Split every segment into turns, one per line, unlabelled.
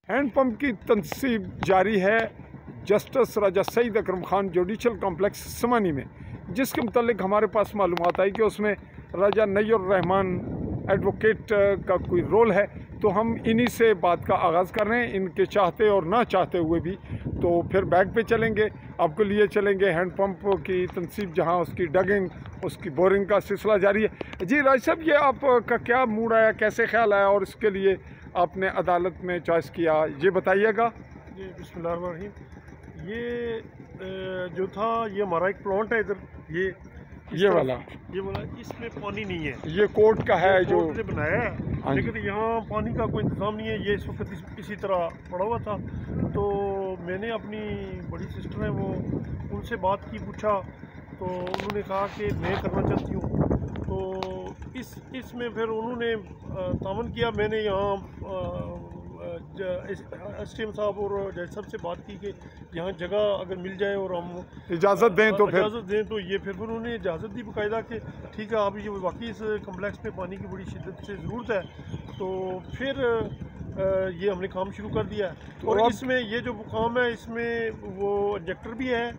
Handpump की तनसीब जारी है जस्टिस राजा सईद अकरम खान जुडिशल कॉम्प्लेक्स समानी में, जिसके मुतालिक हमारे पास मालूमात आई कि उसमें राजा नय्युर रहमान एडवोकेट का कोई रोल है। तो हम इन्हीं से बात का आगाज़ कर रहे हैं, इनके चाहते और ना चाहते हुए भी। तो फिर बैग पे चलेंगे, आपको लिए चलेंगे हैंडपम्प की तनसीब, जहां उसकी डगिंग, उसकी बोरिंग का सिलसिला जारी है। जी राज साहब, ये आपका क्या मूड आया, कैसे ख्याल आया और इसके लिए आपने अदालत में चॉइस किया, ये बताइएगा।
जी बिस्मिल्लाहिर्रहमानिर्रहीम। ये जो था, ये हमारा एक प्लांट है इधर, ये वाला इसमें पानी नहीं है। ये
कोर्ट का है जो
ने बनाया है, लेकिन यहाँ पानी का कोई इंतज़ाम नहीं है। ये इस वक्त इसी तरह पड़ा हुआ था। तो मैंने अपनी बड़ी सिस्टर है, वो उनसे बात की, पूछा, तो उन्होंने कहा कि मैं करना चाहती हूँ। तो इसमें फिर उन्होंने तामन किया। मैंने यहाँ एसटीएम साहब और जज साहब से बात की कि यहाँ जगह अगर मिल जाए और हम
इजाज़त दें
तो ये फिर उन्होंने इजाज़त दी बाकायदा कि ठीक है, आप ये वाकई इस कम्प्लेक्स में पानी की बड़ी शिद्दत से ज़रूरत है। तो फिर ये हमने काम शुरू कर दिया है। और इसमें ये जो काम है, इसमें वो इंजेक्टर भी है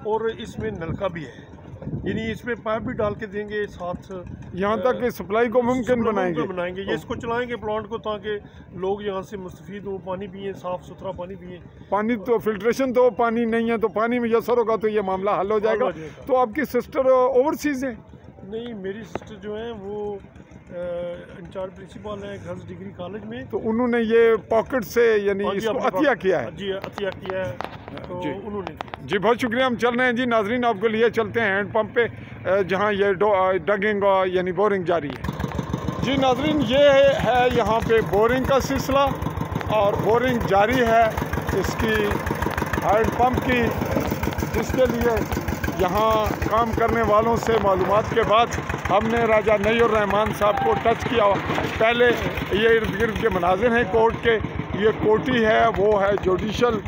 और इसमें नलका भी है, यानी इसमें पाइप भी डाल के देंगे साथ,
यहाँ तक कि सप्लाई को मुमकिन बनाएंगे।
ये इसको चलाएंगे प्लांट को, ताकि लोग यहाँ से मुस्तफीद हो, पानी पिए, साफ़ सुथरा पानी पिए।
पानी तो फिल्ट्रेशन तो पानी नहीं है, तो पानी में यसर होगा तो ये मामला हल हो जाएगा। तो आपकी सिस्टर ओवरसीज़ हैं?
नहीं, मेरी सिस्टर जो है वो इंचार्ज प्रिंसिपल है गर्ल्स डिग्री कॉलेज में।
तो उन्होंने ये पॉकेट से यानी इसको अतिया किया है?
जी अतिया किया है, तो उन्होंने।
जी बहुत शुक्रिया। हम चल रहे हैं जी नाजरीन, आपको लिए चलते हैं हैंडपम्प पे, जहां ये डगिंग यानी बोरिंग जारी है। जी नाजरीन, ये है यहाँ पे बोरिंग का सिलसिला और बोरिंग जारी है इसकी हैंडपम्प की, जिसके लिए यहाँ काम करने वालों से मालूमात के बाद हमने राजा नय्युर रहमान साहब को टच किया। पहले ये इर्द गिर्द के मनाजिर हैं कोर्ट के। ये कोठी है, वो है जुडिशल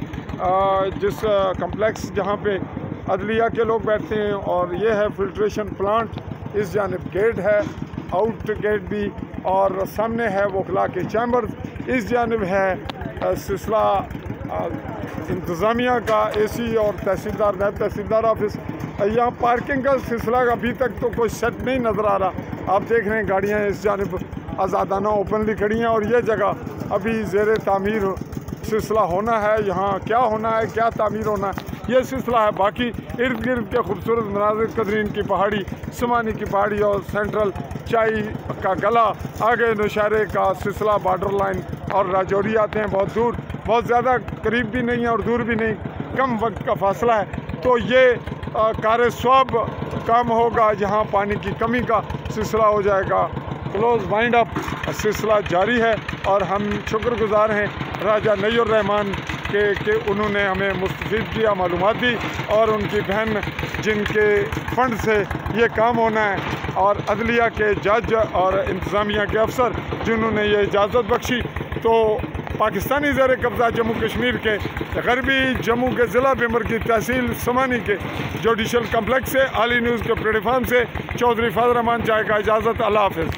जिस कम्प्लेक्स जहाँ पे अदलिया के लोग बैठते हैं, और ये है फिल्ट्रेशन प्लांट। इस जानिब गेट है, आउट गेट भी, और सामने है वकला के चैम्बर्स। इस जानिब है सिलसिला इंतज़ामिया का, एसी और तहसीलदार नायब तहसीलदार ऑफिस। यहाँ पार्किंग का सिलसिला अभी तक तो कोई सेट नहीं नज़र आ रहा। आप देख रहे हैं गाड़ियाँ इस जानिब आज़ादाना ओपनली खड़ी हैं, और ये जगह अभी ज़ेर तामीर सिलसिला होना है। यहाँ क्या होना है, क्या तामीर होना है, ये सिलसिला है। बाकी इर्द गिर्द के खूबसूरत मनाजिर, कदरीन की पहाड़ी, समानी की पहाड़ी और सेंट्रल चाय का गला, आगे नौशहरे का सिलसिला, बॉर्डर लाइन और राजौरी आते हैं बहुत दूर, बहुत ज़्यादा करीब भी नहीं है और दूर भी नहीं, कम वक्त का फासला है। तो ये कार स्वाब काम होगा, जहाँ पानी की कमी का सिलसिला हो जाएगा। क्लोज वाइंड अप सिलसिला जारी है, और हम शुक्रगुजार हैं राजा नय्युर रहमान के उन्होंने हमें मुस्तफीद किया, मालूमात दी, और उनकी बहन जिनके फंड से ये काम होना है, और अदलिया के जज और इंतज़ामिया के अफसर जिन्होंने ये इजाज़त बख्शी। तो पाकिस्तानी ज़ेर कब्ज़ा जम्मू कश्मीर के गरबी जम्मू के ज़िला बिमर की तहसील समानी के जुडिशल कम्प्लेक्स से आली न्यूज़ के प्लेटफार्म से चौधरी फजल रहमान चाहे का इजाज़त। अल्लाह हाफ़िज़।